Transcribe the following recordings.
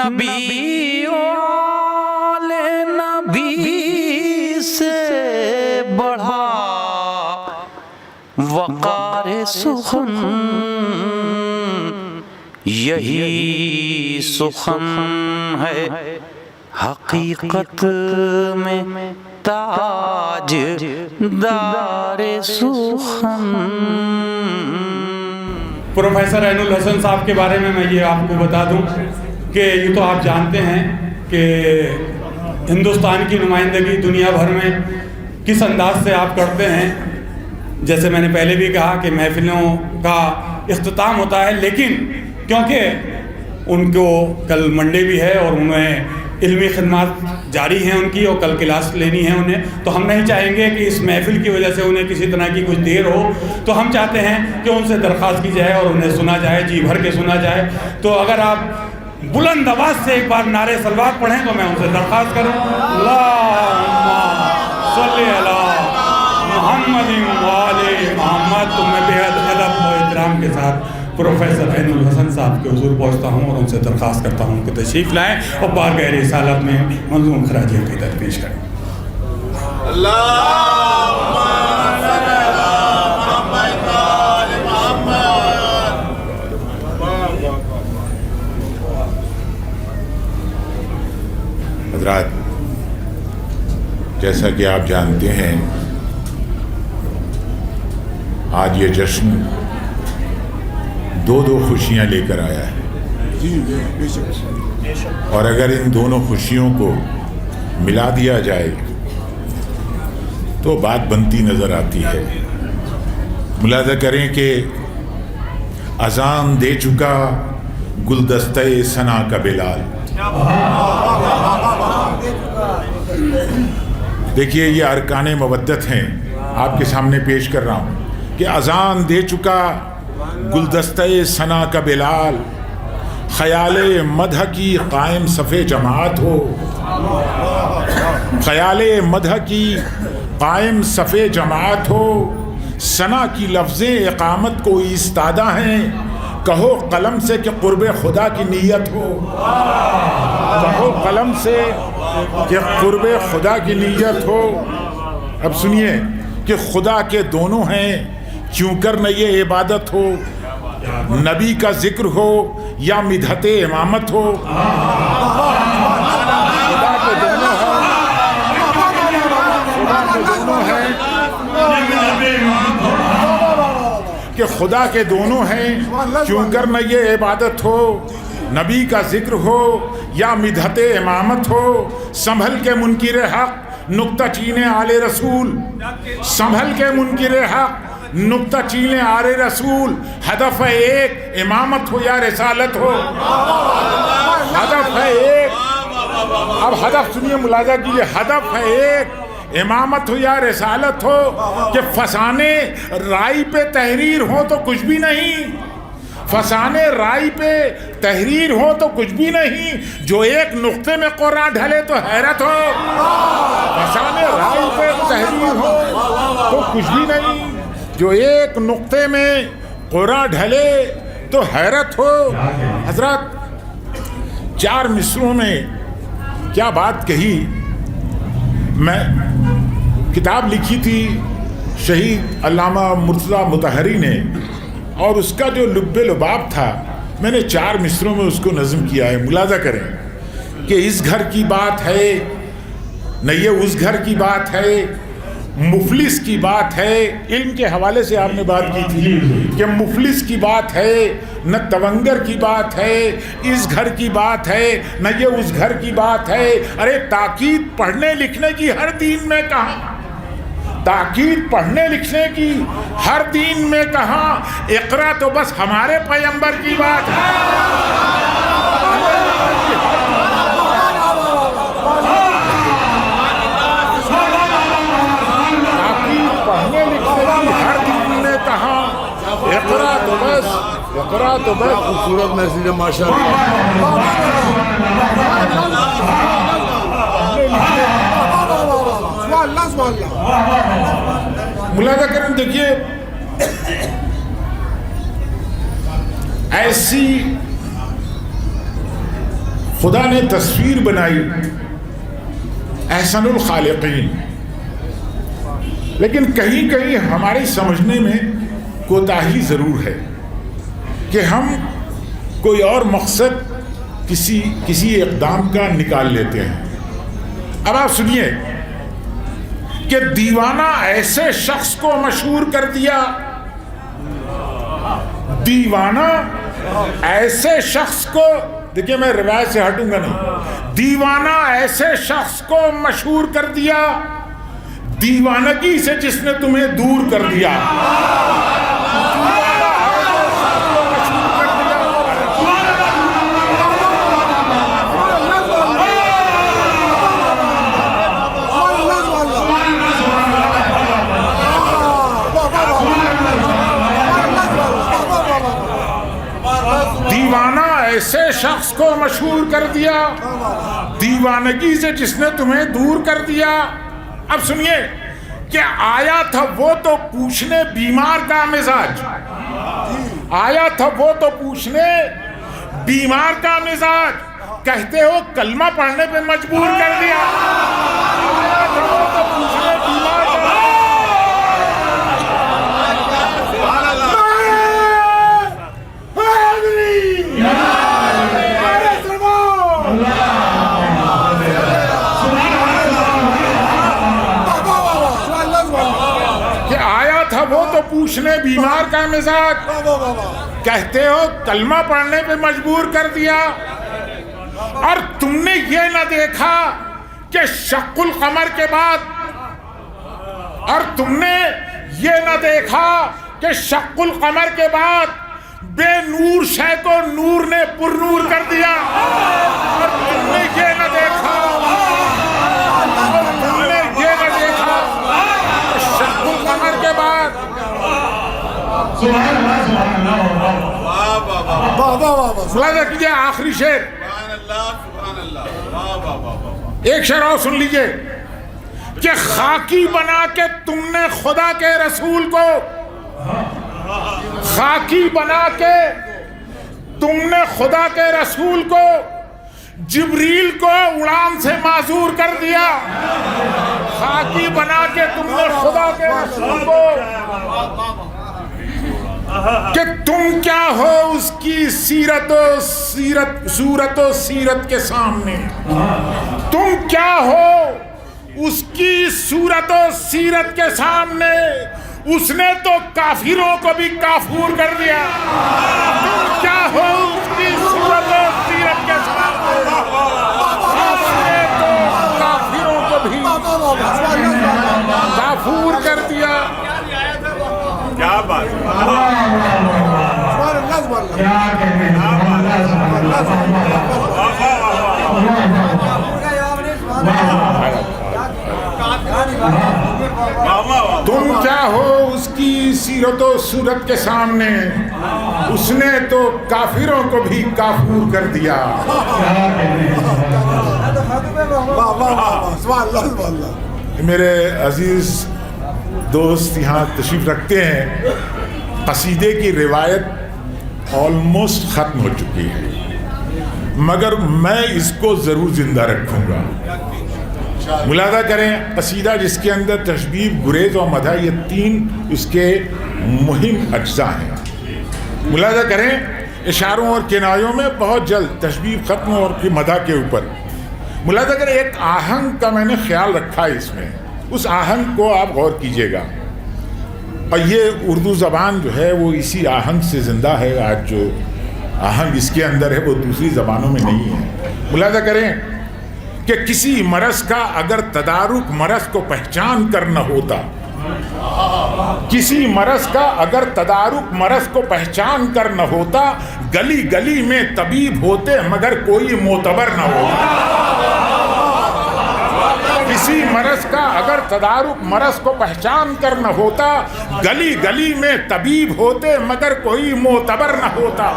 نبی والے نبی سے بڑھا وقار سخن، یہی سخن ہے حقیقت میں تاج دار سخن۔ پروفیسر عین الحسن صاحب کے بارے میں یہ آپ کو بتا دوں کہ یہ تو آپ جانتے ہیں کہ ہندوستان کی نمائندگی دنیا بھر میں کس انداز سے آپ کرتے ہیں۔ جیسے میں نے پہلے بھی کہا کہ محفلوں کا اختتام ہوتا ہے، لیکن کیونکہ ان کو کل منڈے بھی ہے اور انہیں علمی خدمات جاری ہیں ان کی، اور کل کلاس لینی ہے انہیں، تو ہم نہیں چاہیں گے کہ اس محفل کی وجہ سے انہیں کسی طرح کی کچھ دیر ہو، تو ہم چاہتے ہیں کہ ان سے درخواست کی جائے اور انہیں سنا جائے، جی بھر کے سنا جائے۔ تو اگر آپ بلند آواز سے ایک بار نعرے صلوات پڑھیں تو میں ان سے درخواست کروں، اللہم صلی علی محمد وآل محمد۔ تو میں بے حد ادب و احترام کے ساتھ پروفیسر عین الحسن صاحب کے حضور پہنچتا ہوں اور ان سے درخواست کرتا ہوں کہ تشریف لائیں اور بارگاہ رسالت میں منظوم خراج عقیدت پیش کریں۔ حضرات، جیسا کہ آپ جانتے ہیں آج یہ جشن دو خوشیاں لے کر آیا ہے، اور اگر ان دونوں خوشیوں کو ملا دیا جائے تو بات بنتی نظر آتی ہے۔ ملاحظہ کریں کہ اذان دے چکا گلدستہ ثنا کا بلال۔ دیکھیے یہ ارکان مودت ہیں، آپ کے سامنے پیش کر رہا ہوں کہ اذان دے چکا گلدستہ ثنا کا بلال، خیال مدح کی قائم صف جماعت ہو، خیال مدح کی قائم صف جماعت ہو، ثنا کی لفظیں اقامت کو ایستادہ ہیں، کہو قلم سے کہ قرب خدا کی نیت ہو، کہو قلم سے کہ قرب خدا کی نیت ہو۔ اب سنیے کہ خدا کے دونوں ہیں، کیوں کر نہ یہ عبادت ہو، نبی کا ذکر ہو یا مدحت امامت ہو۔ خدا کے دونوں ہیں کہ خدا کے دونوں ہیں، کیوں کر نہ یہ عبادت ہو، نبی کا ذکر ہو یا مدحت امامت ہو۔ سنبھل کے منکر حق نکتہ چین آل رسول، سنبھل کے منکر حق نکتہ چین آل رسول، ہدف ہے ایک امامت ہو یا رسالت ہو، ہدف ہے ایک۔ اب ہدف سنیے، ملاحظہ کیجیے، ہدف ہے ایک امامت ہو یا رسالت ہو، کہ فسانے رائی پہ تحریر ہو تو کچھ بھی نہیں، فسانے رائی پہ تحریر ہو تو کچھ بھی نہیں، جو ایک نقطے میں قرآن ڈھلے تو حیرت ہو، فسانے رائی پہ تحریر ہو تو کچھ بھی نہیں، جو ایک نقطے میں قرآن ڈھلے تو حیرت ہو۔ حضرات، 4 مصروں میں کیا بات کہی۔ میں کتاب لکھی تھی شہید علامہ مرتضیٰ مطہری نے، اور اس کا جو لب لباب تھا میں نے 4 مصروں میں اس کو نظم کیا ہے۔ ملاحظہ کریں کہ اس گھر کی بات ہے نہ یہ اس گھر کی بات ہے، مفلس کی بات ہے۔ علم کے حوالے سے آپ نے بات کی تھی کہ مفلس کی بات ہے نہ تونگر کی بات ہے، اس گھر کی بات ہے نہ یہ اس گھر کی بات ہے۔ ارے تاکید پڑھنے لکھنے کی ہر دین میں کہاں، تاکید پڑھنے لکھنے کی ہر دین میں کہاں، اقرا تو بس ہمارے پیغمبر کی بات ہے۔ تاکید پڑھنے لکھنے کی ہر دین میں کہاں، اقرا تو بس، اقرا تو بس۔ خوبصورت میسیج ہے ماشاء اللہ۔ ملاحظہ کریں، دیکھیے ایسی خدا نے تصویر بنائی احسن الخالقین، لیکن کہیں کہیں ہمارے سمجھنے میں کوتاہی ضرور ہے کہ ہم کوئی اور مقصد کسی اقدام کا نکال لیتے ہیں۔ اب آپ سنیے کہ دیوانہ ایسے شخص کو مشہور کر دیا، دیوانہ ایسے شخص کو، دیکھیے میں روایت سے ہٹوں گا نہیں، دیوانہ ایسے شخص کو مشہور کر دیا دیوانگی سے جس نے تمہیں دور کر دیا۔ دیوانہ ایسے شخص کو مشہور کر دیا دیوانگی سے جس نے تمہیں دور کر دیا۔ اب سنیے کہ آیا تھا وہ تو پوچھنے بیمار کا مزاج، آیا تھا وہ تو پوچھنے بیمار کا مزاج، کہتے ہو کلمہ پڑھنے پہ مجبور کر دیا۔ آیا تھا وہ تو پوچھنے بیمار کا کہ آیا تھا وہ تو پوچھنے بیمار کا مزاج، کہتے ہو کلمہ پڑھنے پہ مجبور کر دیا، اور تم نے یہ نہ دیکھا کہ شق القمر کے بعد، اور تم نے یہ نہ دیکھا کہ شق القمر کے بعد بے نور شے کو نور نے پر نور کر دیا، اور تم نے یہ نہ دیکھا، تم نے یہ نہ دیکھا کہ شق القمر کے بعد ملاحظہ کیجئے آخری شعر، ایک شعر اور سن لیجئے کہ خاکی بنا کے تم نے خدا کے رسول کو، خاکی بنا کے تم نے خدا کے رسول کو جبریل کو اڑان سے معذور کر دیا، خاکی بنا کے تم نے خدا کے رسول کو، کہ تم کیا ہو اس کی صورت و سیرت کے سامنے، تم کیا ہو اس کی صورت و سیرت کے سامنے، اس نے تو کافروں کو بھی کافور کر دیا، تم کیا ہو اس کی صورت و سیرت کے سامنے، اس نے تو کافروں کو بھی کافور کر دیا۔ کیا بات تم کیا ہو اس کی سیرت و صورت کے سامنے، اس نے تو کافروں کو بھی کافور کر دیا۔ میرے عزیز دوست یہاں تشریف رکھتے ہیں، قصیدے کی روایت آلموسٹ ختم ہو چکی ہے، مگر میں اس کو ضرور زندہ رکھوں گا۔ ملاحظہ کریں قصیدہ جس کے اندر تشبیب، گریز اور مدح، یہ تین اس کے مہم اجزاء ہیں۔ ملاحظہ کریں اشاروں اور کنایوں میں بہت جلد تشبیب ختم اور پھر مدح کے اوپر۔ ملاحظہ کریں ایک آہنگ کا میں نے خیال رکھا ہے اس میں، اس آہنگ کو آپ غور کیجئے گا، اور یہ اردو زبان جو ہے وہ اسی آہنگ سے زندہ ہے۔ آج جو آہنگ اس کے اندر ہے وہ دوسری زبانوں میں نہیں ہے۔ ملاحظہ کریں کہ کسی مرض کا اگر تدارک مرض کو پہچان کر نہ ہوتا، کسی مرض کا اگر تدارک مرض کو پہچان کر نہ ہوتا، گلی گلی میں طبیب ہوتے مگر کوئی معتبر نہ ہوتا۔ کسی مرض کا اگر تدارک مرض کو پہچان کر نہ ہوتا، گلی گلی میں طبیب ہوتے مگر کوئی معتبر نہ ہوتا۔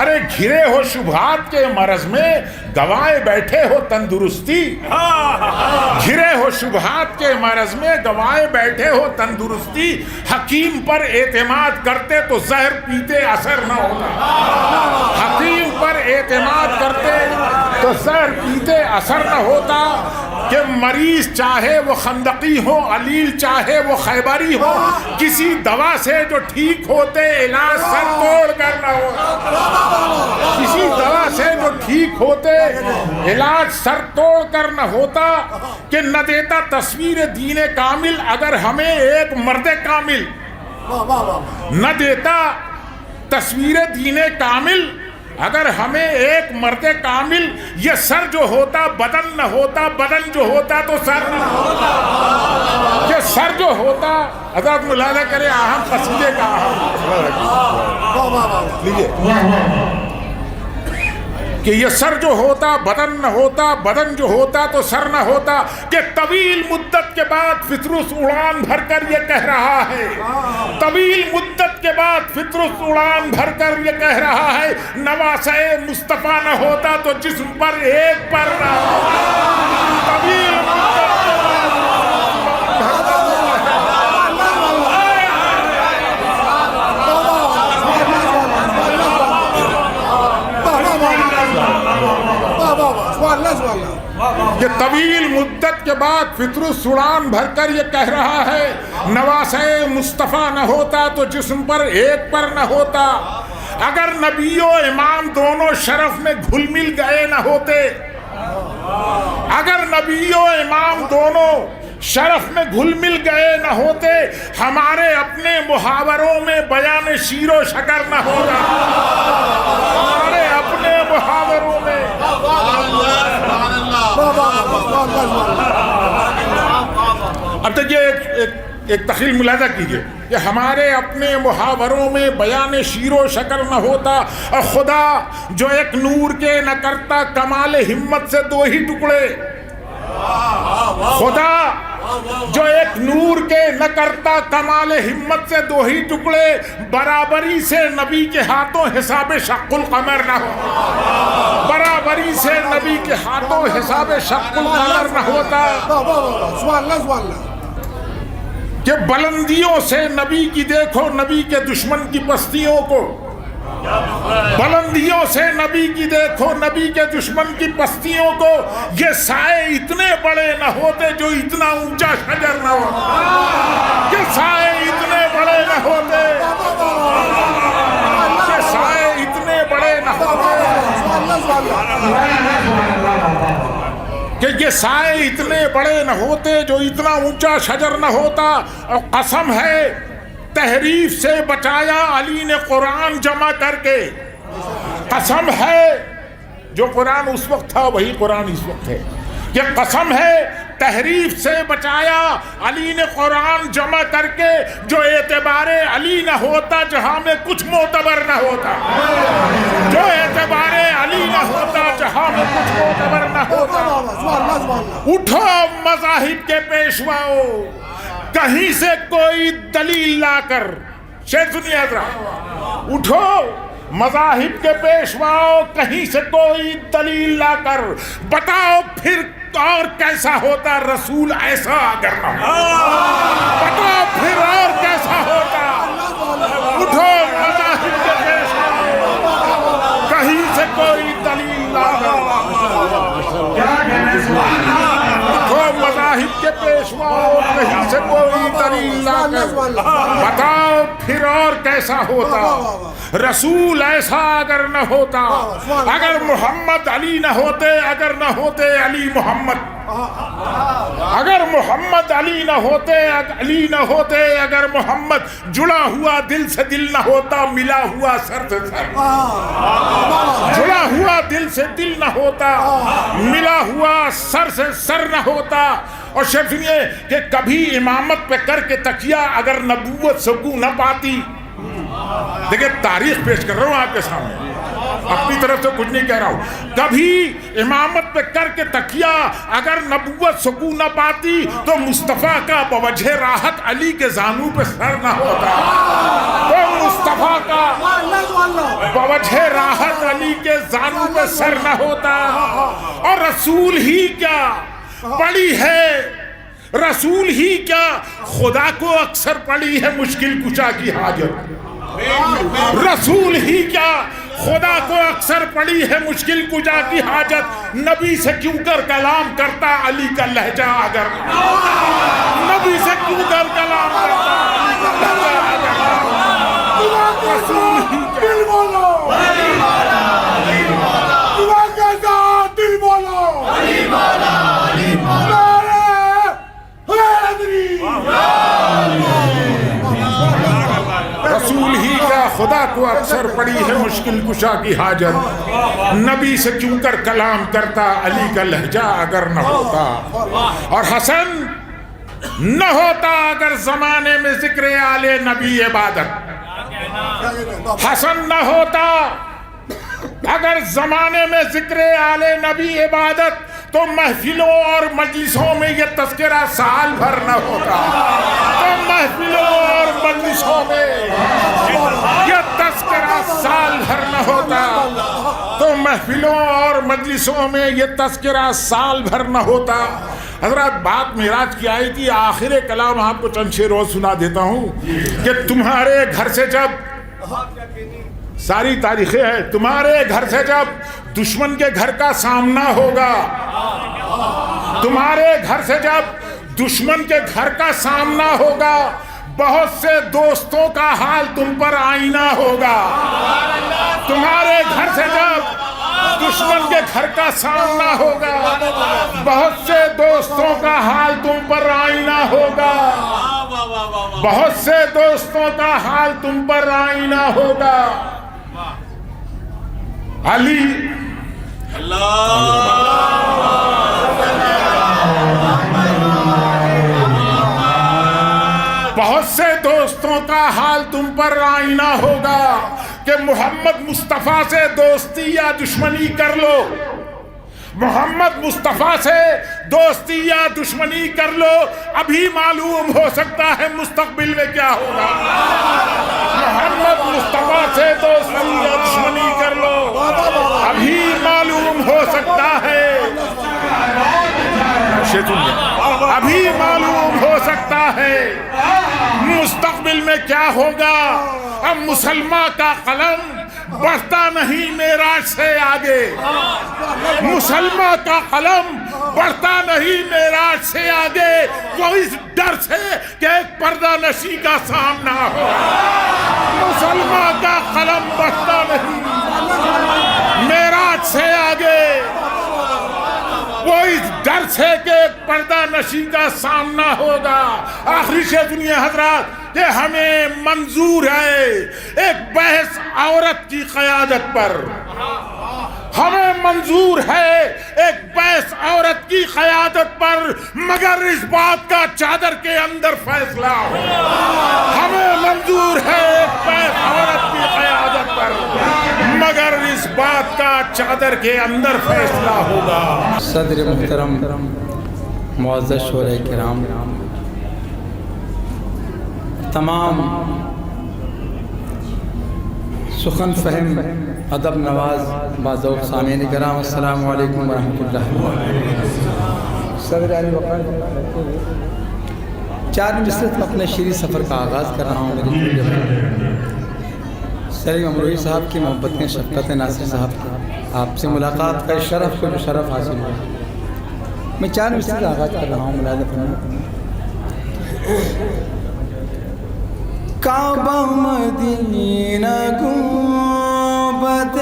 ارے گھرے ہو شبہات کے مرض میں گوائے بیٹھے ہو تندرستی، گھرے ہو شبہات کے مرض میں گوائے بیٹھے ہو تندرستی، حکیم پر اعتماد کرتے تو زہر پیتے اثر نہ ہوتا، حکیم پر اعتماد کرتے تو زہر پیتے اثر نہ ہوتا، کہ مریض چاہے وہ خندقی ہو، علیل چاہے وہ خیبری ہو، کسی دوا سے جو ٹھیک ہوتے علاج سر توڑ کر نہ ہوتا، کسی دوا سے جو ٹھیک ہوتے علاج سر توڑ کر نہ ہوتا، کہ نہ دیتا تصویر دین کامل اگر ہمیں ایک مرد کامل، نہ دیتا تصویر دین کامل اگر ہمیں ایک مرد کامل، یہ سر جو ہوتا بدن نہ ہوتا، بدن جو ہوتا تو سر نہ ہوتا، یہ سر جو ہوتا، حضرت ملاحظہ کرے اہم قصیدے کا لیجیے، کہ یہ سر جو ہوتا بدن نہ ہوتا، بدن جو ہوتا تو سر نہ ہوتا، کہ طویل مدت کے بعد فطرس اڑان بھر کر یہ کہہ رہا ہے، طویل مدت کے بعد فطرس اڑان بھر کر یہ کہہ رہا ہے، نواسے مصطفیٰ نہ ہوتا تو جسم پر ایک پر نہ ہوتا، طویل مدت کے بعد کہ طویل مدت کے بعد فطرس اڑان بھر کر یہ کہہ رہا ہے، نواسے مصطفیٰ نہ ہوتا تو جسم پر ایک پر نہ ہوتا، اگر نبی و امام دونوں شرف میں گھل مل گئے نہ ہوتے، اگر نبی و امام دونوں شرف میں گھل مل گئے نہ ہوتے، ہمارے اپنے محاوروں میں بیان شیر و شکر نہ ہوتا، ہمارے اپنے محاوروں میں اب دیکھیے ایک تخیل ملاحظہ کیجئے کہ ہمارے اپنے محاوروں میں بیان شیر و شکر نہ ہوتا، اور خدا جو ایک نور کے نہ کرتا کمال ہمت سے دو ہی ٹکڑے، خدا جو ایک نور کے نہ کرتا کمال ہمت سے دو ہی ٹکڑے، برابری سے نبی کے ہاتھوں حساب شق القمر نہ ہوتا، برابری سے نبی کے ہاتھوں حساب شق القمر نہ ہوتا، کہ بلندیوں سے نبی کی دیکھو نبی کے دشمن کی پستیوں کو، بلندیوں سے نبی کی دیکھو نبی کے دشمن کی پستیوں کو، یہ سائے اتنے بڑے نہ ہوتے جو اتنا اونچا شجر نہ ہوتا، یہ سائے اتنے بڑے نہ ہوتے، یہ سائے اتنے بڑے نہ ہوتے، کہ یہ سائے اتنے بڑے نہ ہوتے جو اتنا اونچا شجر نہ ہوتا، اور قسم ہے تحریف سے بچایا علی نے قرآن جمع کر کے، قسم ہے جو قرآن اس وقت تھا وہی قرآن اس وقت ہے، یہ قسم ہے تحریف سے بچایا علی نے قرآن جمع کر کے، جو اعتبار علی نہ ہوتا جہاں میں کچھ معتبر نہ ہوتا، جو اعتبار علی نہ ہوتا جہاں میں کچھ معتبر نہ ہوتا۔ اٹھو مذاہب کے پیشواؤ، کہیں سے کوئی دلیل لا کر، شعر سنیے حضرات، اٹھو مذاہب کے پیشواؤ، کہیں سے کوئی دلیل لا کر بتاؤ پھر اور کیسا ہوتا رسول ایسا اگر نہ ہو، بتاؤ پھر اور کیسا ہوتا، اٹھو مذاہب کے پیشواؤ، کہیں سے کوئی دلیل لا کر، اٹھو مذاہب کے پیشواؤ، کہیں سے کوئی دلیل لا کر بتاؤ پھر اور کیسا ہوتا، رسول ایسا اگر نہ ہوتا، اگر محمد علی نہ ہوتے، اگر نہ ہوتے علی محمد، اگر محمد علی نہ ہوتے، علی نہ ہوتے، اگر محمد جڑا ہوا دل سے دل نہ ہوتا، ملا ہوا سر سے سر، جڑا ہوا دل سے دل نہ ہوتا، ملا ہوا سر سے سر نہ ہوتا۔ اور شیخ سنیے کہ کبھی امامت پہ کر کے تکیہ اگر نبوت سکو نہ پاتی، دیکھیں تاریخ پیش کر رہا ہوں آپ کے سامنے، اپنی طرف سے کچھ نہیں کہہ رہا ہوں. کبھی امامت پہ کر کے تکیہ اگر نبوت سکون نہ پاتی تو مصطفیٰ کا بوجہ راحت علی کے زانو پہ سر نہ ہوتا. تو مصطفیٰ کا بوجہ راحت علی کے زانو پہ سر نہ ہوتا. اور رسول ہی کیا پڑی ہے، رسول ہی کیا خدا کو اکثر پڑی ہے مشکل کشا کی حاجت. رسول ہی کیا خدا کو اکثر پڑی ہے مشکل کشا کی حاجت. نبی سے کیوں کر کلام کرتا علی کا لہجہ اگر، نبی سے کیوں کر کلام کرتا علی کا لہجہ اگر. رسول ہی کیا رسول ہی کا خدا کو اکثر پڑی ہے مشکل کشا کی حاجت. نبی سے کیوں کر کلام کرتا علی کا لہجہ اگر نہ ہوتا. اور حسن نہ ہوتا اگر زمانے میں ذکر آل نبی عبادت. حسن نہ ہوتا اگر زمانے میں ذکر آل نبی عبادت تو محفلوں اور مجلسوں میں یہ تذکرہ سال بھر نہ ہوتا. تو محفلوں اور مجلسوں میں یہ تذکرہ سال بھر نہ ہوتا. تو محفلوں اور مجلسوں میں یہ تذکرہ سال بھر نہ ہوتا. حضرات بات معراج کی آئی تھی. آخر کلام آپ کو چند شعر روز سنا دیتا ہوں کہ تمہارے گھر سے جب ساری تاریخیں ہیں، تمہارے گھر سے جب دشمن کے گھر کا سامنا ہوگا، تمہارے گھر سے جب دشمن کے گھر کا سامنا ہوگا، بہت سے دوستوں کا حال تم پر آئینہ ہوگا. تمہارے گھر سے جب دشمن کے گھر کا سامنا ہوگا، بہت سے دوستوں کا حال تم پر آئینہ ہوگا. بہت سے دوستوں کا حال تم پر آئینہ ہوگا. علی بہت سے دوستوں کا حال تم پر آئینہ ہوگا کہ محمد مصطفیٰ سے دوستی یا دشمنی کر لو. محمد مصطفیٰ سے دوستی یا دشمنی کر لو، ابھی معلوم ہو سکتا ہے مستقبل میں کیا ہوگا. محمد مصطفیٰ سے دوستی یا دشمنی کر لو، ابھی معلوم ہو سکتا ہے، ابھی معلوم ہو سکتا ہے مستقبل میں کیا ہوگا. اب مسلمان کا قلم بڑھتا نہیں معراج سے آگے. مسلمان کا قلم بڑھتا نہیں معراج سے آگے. وہ اس ڈر سے کہ ایک پردہ نشی کا سامنا ہو. مسلمان کا قلم بڑھتا نہیں معراج سے آگے. وہ اس ڈر سے کہ ایک پردہ نشی کا سامنا ہوگا. آخری شیخ دنیا حضرات کہ ہمیں منظور ہے ایک بحث عورت کی قیادت پر. ہمیں منظور ہے ایک بحث عورت کی قیادت پر، مگر اس بات کا چادر کے اندر فیصلہ ہو. ہمیں منظور ہے ایک بحث عورت کی قیادت پر، مگر اس بات کا چادر کے اندر فیصلہ ہوگا. صدر محترم، معزز شورائے کرام، تمام سخن فہم ادب نواز باذوق سامعین کرام، السلام علیکم ورحمۃ اللہ وبرکاتہ. صدر علی وقار 4 مصر اپنے شیریں سفر کا آغاز کر رہا ہوں. سلیم امروہی صاحب کی محبتیں، شفقت ناصر صاحب کی آپ سے ملاقات کا شرف کو جو شرف حاصل ہوا، میں 4 مصر کا آغاز کر رہا ہوں. ملاحظہ فرمائیں. کعبہ مدینہ گنبد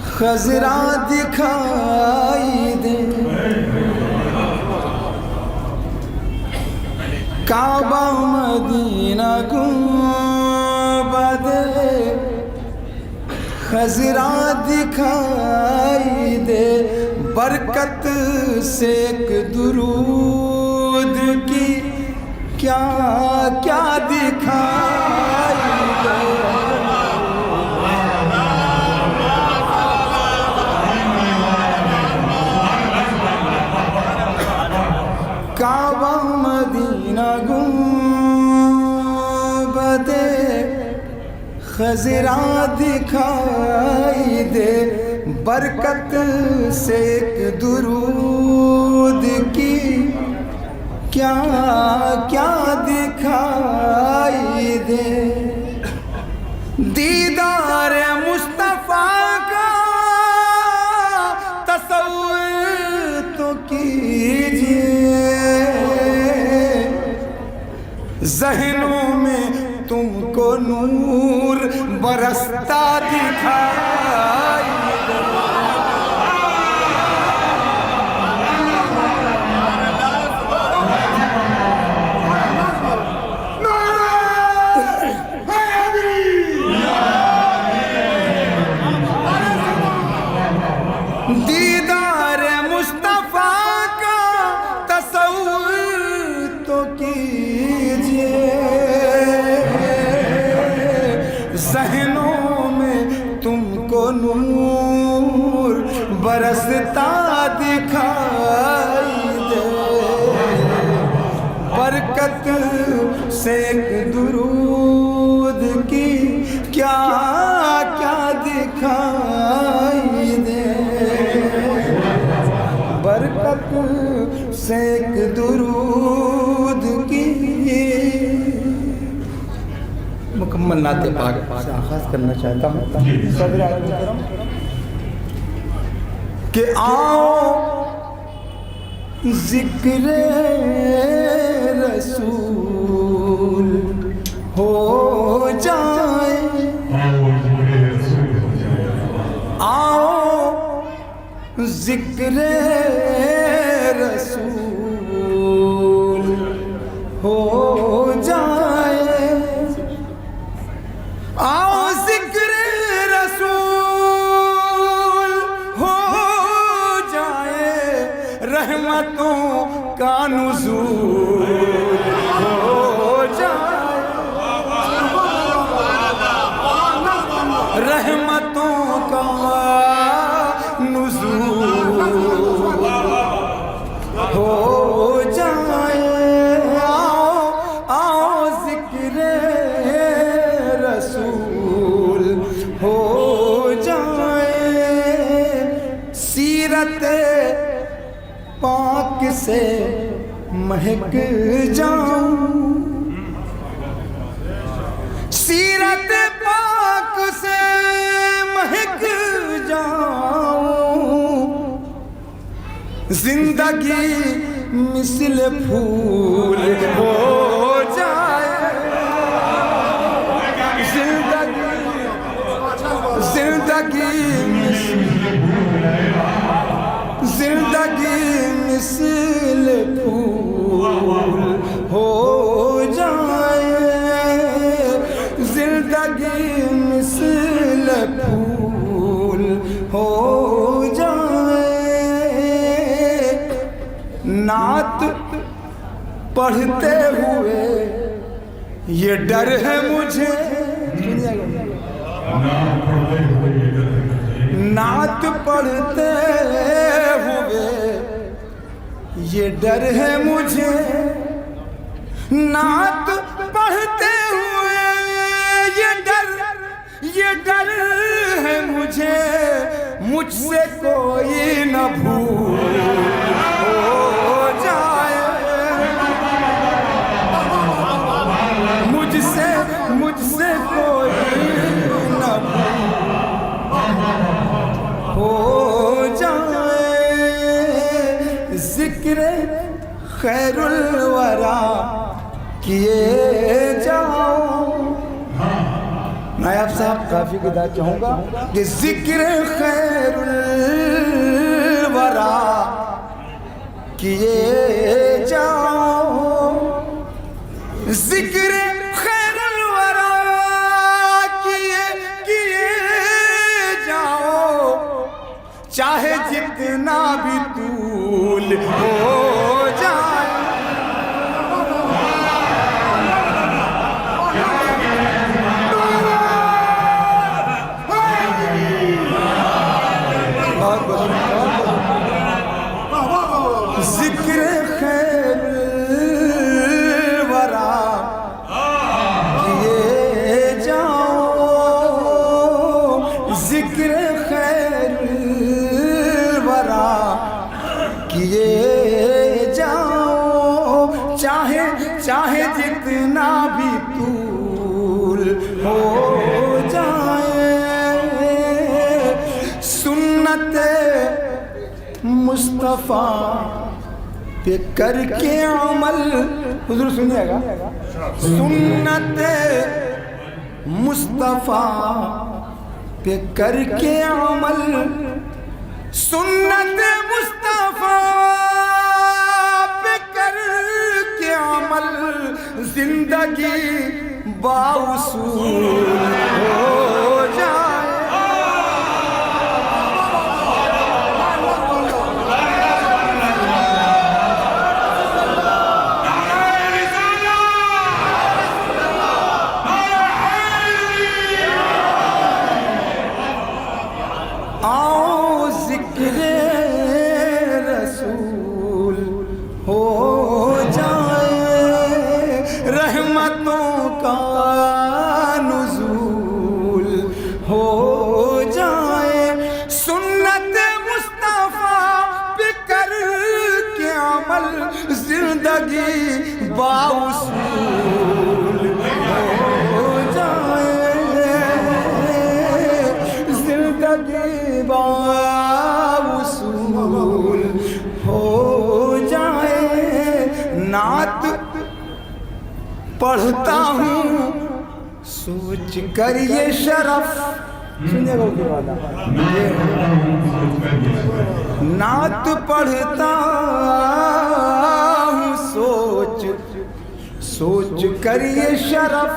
خضرا دکھائی دے. کعبہ مدینہ گنبد خضرا دکھائی دے. برکت سے ایک درود کی کیا کیا دکھائی دے. نظراں دکھائی دے برکت سے ایک درود کی کیا کیا دکھائی دے دیدار مصطفیٰ کا تصور تو کیجئے ذہنوں میں تم کو نور برستا دکھائی دے دیدار مصطفیٰ کا تصور تو کیجئے ذہنوں میں تم کو نور برستا دکھائی دے برکت سے ایک درود کی کیا کیا دکھائی دے برکت سے ایک درود کی مکمل نعت پاک سے آغاز کرنا چاہتا ہوں صدر اعظم کرم کہ آؤ ذکر رسول ہو جائے آؤ ذکر رسول ہو جائے آؤ ذکر رسول ہو جائے رحمتوں کا نزول ہو جائے رحمتوں کا نزول ہو جائے آؤ ذکر رسول ہو جائے سیرت پاک سے مہک جاؤں سیرت پاک سے مہک جاؤں زندگی مثل پھول ہو جائے زندگی مثل پھول ہو جائے زندگی مثل پھول ہو جائے نعت پڑھتے ہوئے یہ ڈر ہے مجھے نعت پڑھتے ہوئے یہ ڈر ہے مجھے نعت پڑھتے ہوئے یہ ڈر ہے مجھے مجھ سے کوئی نہ بھول ہو جائے مجھ سے کوئی نہ بھول ہو جائے ذکر خیر الورا کیے جاؤ نائب صاحب کافی گدا چاہوں گا کہ ذکر خیر الورا کیے جاؤ ذکر خیر الورا کیے جاؤ چاہے جتنا بھی طول ہو جائے ذکر خیر الورا کیے جاؤ مصطفیٰ پہ کر کے عمل، حضور سنیے گا، سنت مصطفیٰ پہ کر کے عمل، سنت مصطفیٰ پہ کر کے عمل، زندگی باوصول ہو جائے۔ آؤ ذکر رسول ہو جائے، رحمتوں کا نزول ہو جائے، سنت مصطفیٰ پہ کر کے عمل، زندگی باوصول ہو جائے، زندگی باوصول ہو جائے۔ نعت پڑھتا ہوں سوچ کر یہ شرف، سنیے گا کی بات، نعت پڑھتا ہوں سوچ کر یہ شرف،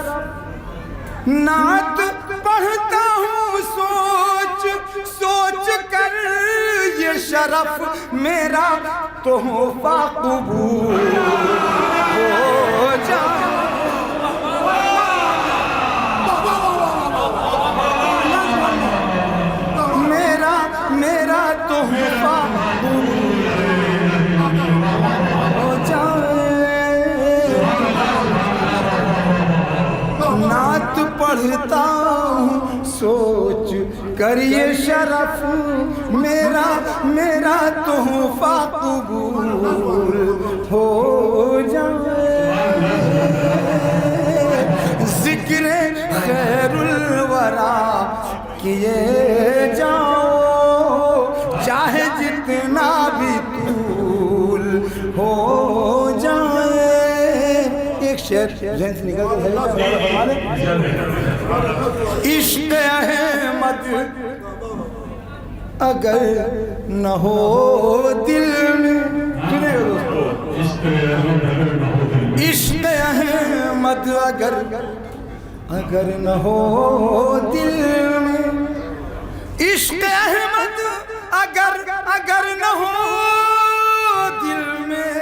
نعت پڑھتا ہوں سوچ کر یہ شرف، میرا تحفہ قبول ہو جائے۔ میرا تحفہ قبول ہو جائے۔ نعت پڑھتا ہوں سوچ کر یہ شرف، میرا تحفہ قبول ہو جائے۔ ذکر خیر الورا کیے جاؤ، چاہے جتنا بھی طول ہو جائے۔ ایک شعر ذہن سے نکل کر عشق احمد اگر نہ ہو دل میں، سنیں گے دوستو، عشق احمد اگر نہ ہو دل میں، عشق احمد اگر نہ ہو دل میں،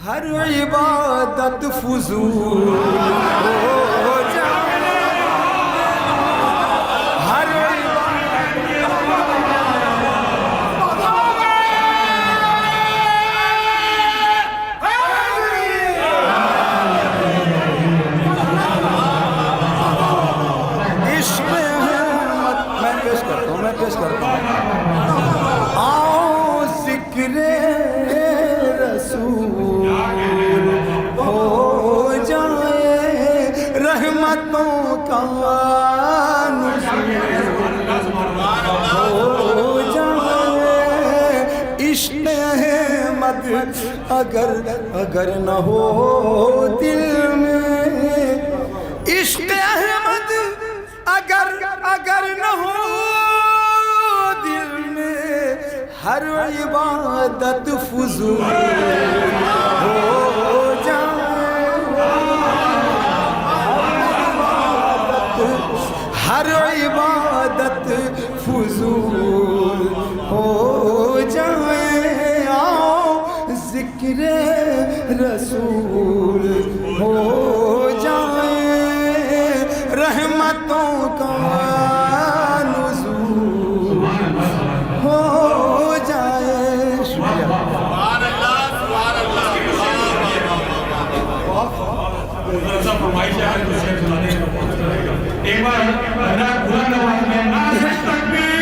ہر عبادت فضول ہو جائے۔ ہر عشق احمد، میں پیش کرتا ہوں، آؤ ذکر رسول ہو جائے، رحمتوں کا نزول ہو جائے۔ عشق احمد اگر نہ ہو دل میں، عشق احمد اگر نہ ہو دل میں، ہر عبادت فضول ہو جائے۔ ہر عبادت فضول ہو جائے۔ آؤ ذکر رسول ہو جائے، رحمتوں کا نزول ہو جائے۔ شکریہ۔ ایک بار بلند آواز میں نعرہ تکبیر،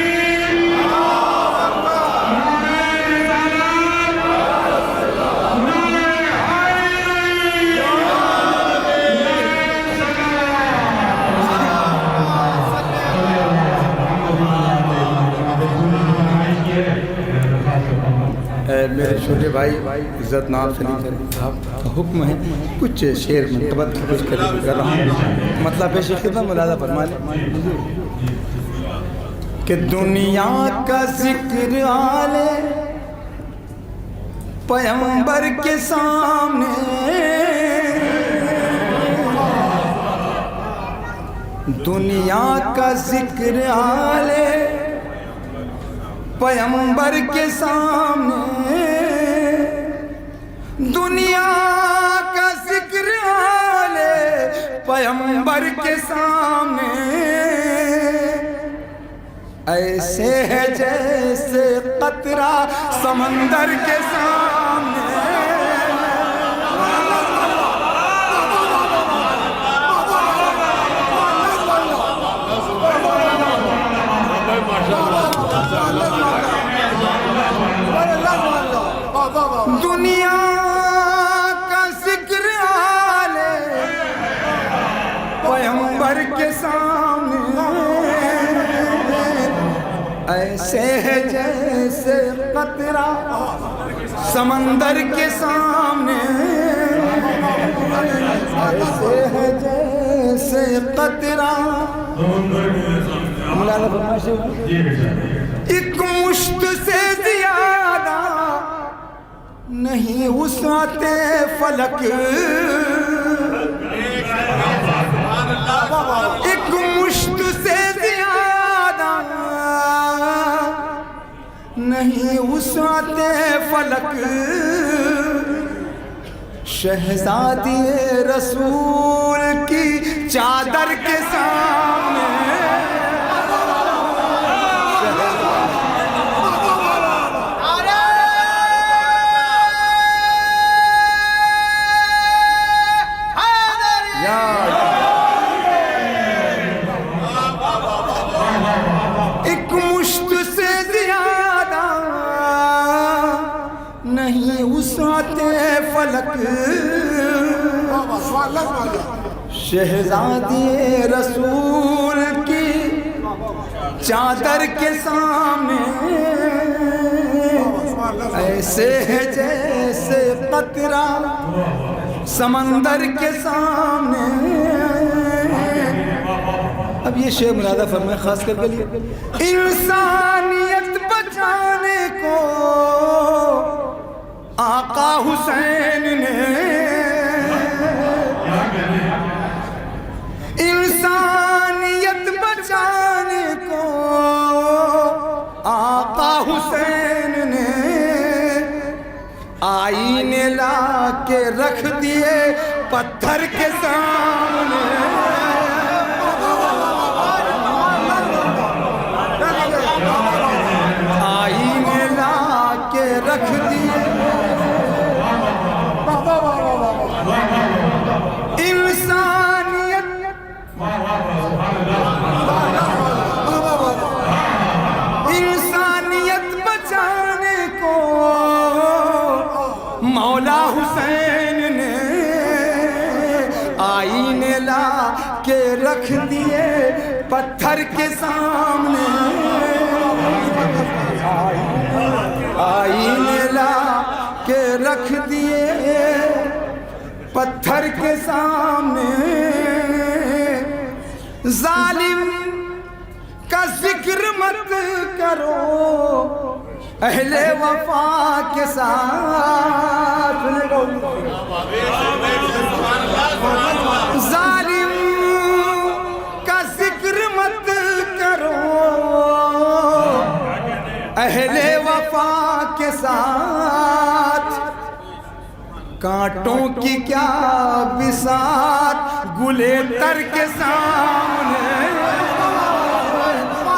میرے چھوٹے بھائی عزت نام سلیم صاحب کا حکم ہے کچھ شعر منتبت کچھ کر رہا ہوں، مطلب پیش خدمت ملاحظہ فرما لیں کہ دنیا کا ذکر آلے پیغمبر کے سامنے، دنیا کا ذکر آلے پیغمبر کے سامنے، دنیا کا ذکر آلے پیغمبر کے سامنے، ایسے ہے جیسے قطرہ سمندر کے سامنے، دنیا کا ذکر آلے پیغمبر کے سامنے، ایسے ہے جیسے قطرہ سمندر کے سامنے، ایسے ہے جیسے قطرہ ایک مشت سے زیادہ نہیں وسعت فلک، ایک مشت سے زیادہ نہیں وسعت فلک، شہزادی رسول کی چادر کے سامنے، ایک مشت سے زیادہ نہیں وسعت فلک، شہزادی رسول کی چادر کے سامنے، ایسے ہے جیسے قطرہ سمندر کے سامنے۔ اب یہ شعر ملاحظہ فرمائیں خاص کر کے لیے، انسانیت بچانے کو آقا حسین نے، انسانیت بچانے کو آقا حسین نے، آئینے لا کے رکھ دیے پتھر کے سامنے، آئینے لا کے رکھ دیے، انسانیت بچانے کو مولا حسین نے، آئینے لا کے رکھ دیے پتھر کے سامنے، آئینے لا کے رکھ دیے پتھر کے سامنے، ظالم کا ذکر مت کرو اہل وفا کے ساتھ، ظالم کا ذکر مت کرو اہل وفا کے ساتھ، کانٹوں کی کیا بساط گلے تر کے سامنے،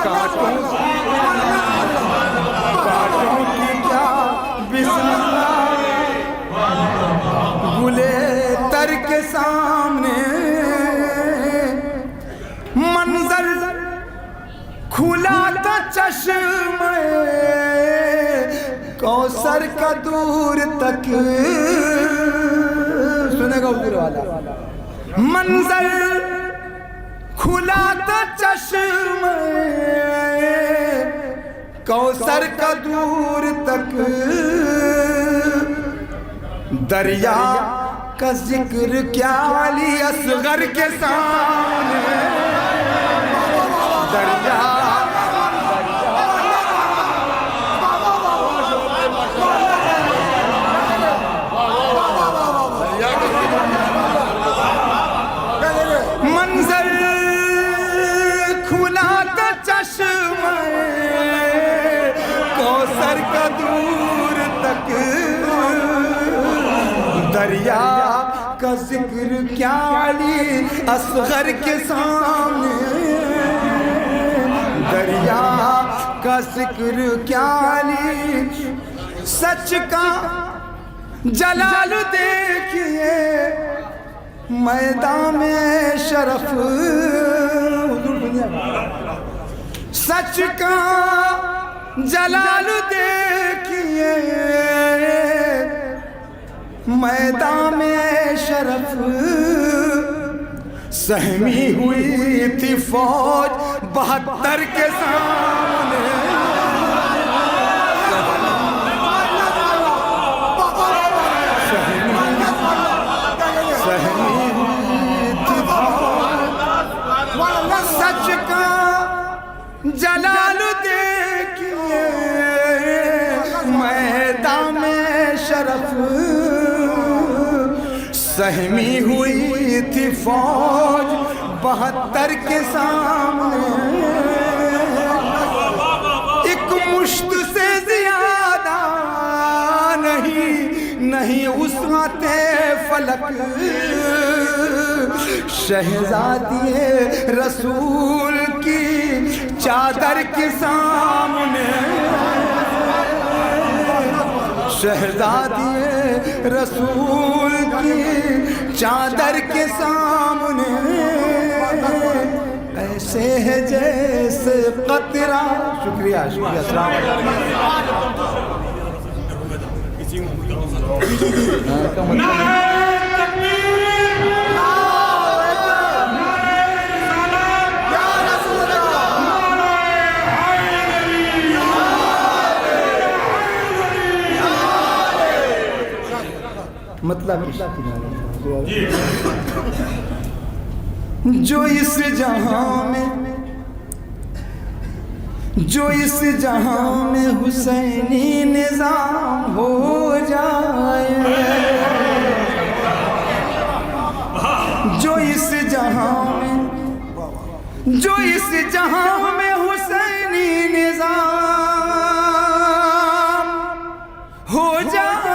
کانٹوں کی کیا بساط گلے تر کے سامنے، منظر کھلا تھا چشمے کوثر کا دور تک، سنے گا حضور والا، منظر کھلا تھا چشمے کوثر کا دور تک دریا کا ذکر کیا علی اصغر کے سامنے دریا منظر کھلا تھا چشم کوثر کا دور تک دریا کا ذکر کیا علی اصغر کے سامنے دریا کا ذکر کیا علی سچ کا جلال دیکھیے میدان میں شرف سچ کا جلال دیکھیے میدان میں شرف سہمی ہوئی تھی فوج 72 کے سامنے سچ کا جلال دیکھیے میدان میں شرف سہمی ہوئی تھی فوج 72 کے سامنے ایک مشت سے زیادہ نہیں وسعت فلک شہزادی رسول کی چادر کے سامنے شہزادی رسول کی چادر کے سامنے ایسے ہے جیسے قطرہ شکریہ السلام علیکم مطلب جو اس جہاں میں حسینی نظام ہو جائے جو اس جہاں میں حسینی نظام ہو جائے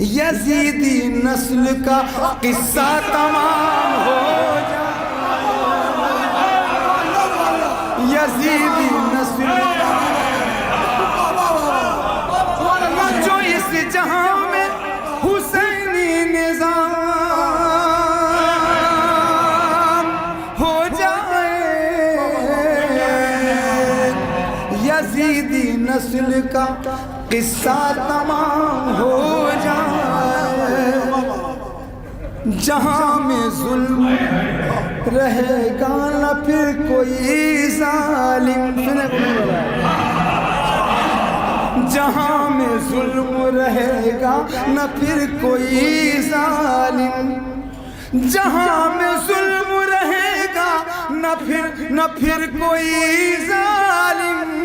یزیدی نسل کا قصہ تمام ہو جائے یزیدی نسل جو اس جہاں میں حسینی نظام ہو جائے یزیدی نسل کا قصہ تمام ہو جائے جہاں میں ظلم رہے گا نہ پھر کوئی ظالم جہاں میں ظلم رہے گا نہ پھر کوئی ظالم جہاں میں ظلم رہے گا نہ پھر کوئی ظالم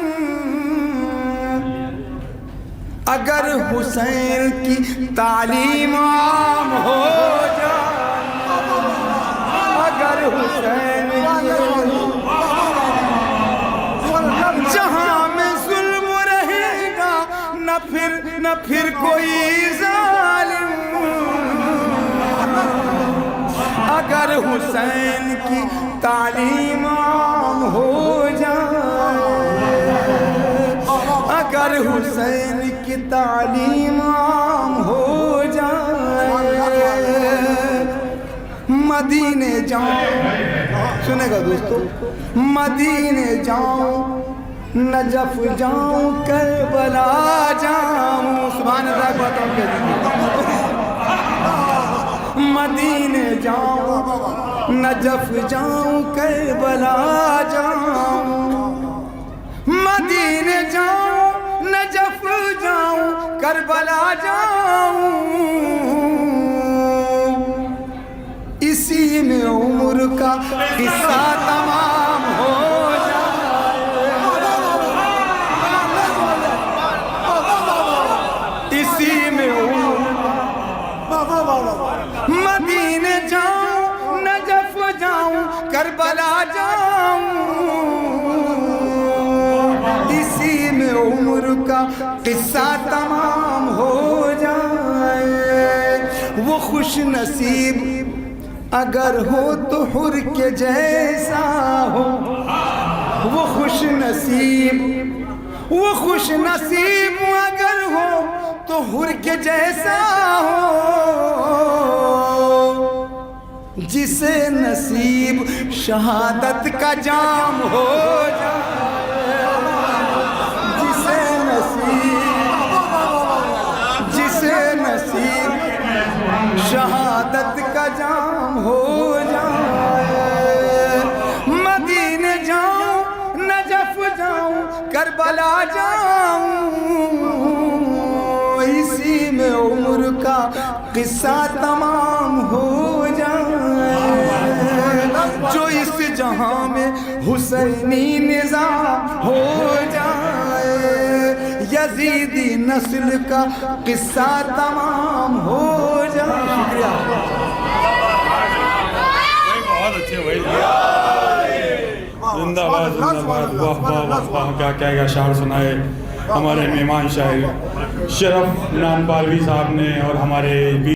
اگر حسین کی تعلیم عام ہو جائے اگر حسین جہاں میں ظلم رہے گا نہ پھر کوئی ظالم اگر حسین کی تعلیم عام ہو جائے اگر حسین کی تعلیم عام ہو جائے مدینے جاؤں سنے گا دوستو مدینے جاؤں نجف جاؤں کربلا جاؤں سبحان اللہ باتوں کے مدینے جاؤں نجف جاؤں کربلا جاؤں مدینے جاؤں نجف جاؤں کربلا جاؤں اسی میں عمر کا قصہ تمام ہو جائے اسی میں مدینے جاؤں نجف جاؤں کربلا جاؤں اسی میں عمر کا قصہ تمام ہو جائے وہ خوش نصیب اگر ہو تو حر کے جیسا ہو وہ خوش نصیب اگر ہو تو حر کے جیسا ہو جسے نصیب شہادت کا جام ہو جائے جسے نصیب شہادت کا جام ہو جائے مدینے جاؤں نجف جاؤں کربلا جاؤں اسی میں عمر کا قصہ تمام ہو جائے جو اس جہاں میں حسینی نظام ہو جائے یزیدی نسل کا قصہ تمام ہو جائے شکریہ بہت اچھے بھائی زندہ باد واہ واہ واہ واہ کیا شعر سنائے ہمارے مہمان شاعر شرف نان پالوی صاحب نے اور ہمارے